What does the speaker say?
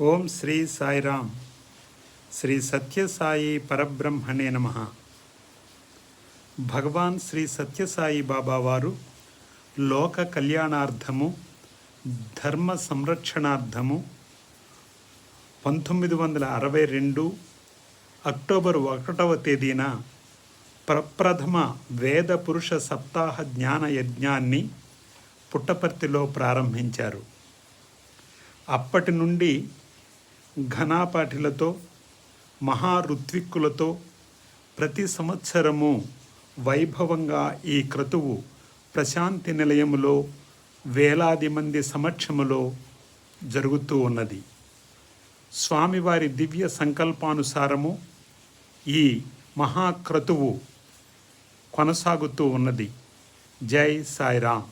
ఓం శ్రీ సాయిరామ్. శ్రీ సత్యసాయి పరబ్రహ్మణే నమః. భగవాన్ శ్రీ సత్యసాయి బాబా వారు లోక కళ్యాణార్థము, ధర్మ సంరక్షణార్థము 1962 అక్టోబర్ 1వ తేదీన ప్రప్రథమ వేద పురుష సప్తాహ జ్ఞాన యజ్ఞాన్ని పుట్టపర్తిలో ప్రారంభించారు. అప్పటి నుండి ఘనాపాఠిలతో, మహారుత్విక్కులతో ప్రతి సంవత్సరము వైభవంగా ఈ క్రతువు ప్రశాంతి నిలయములో వేలాది మంది సమక్షములో జరుగుతూ ఉన్నది. స్వామివారి దివ్య సంకల్పానుసారము ఈ మహాక్రతువు కొనసాగుతూ ఉన్నది. జై సాయిరామ్.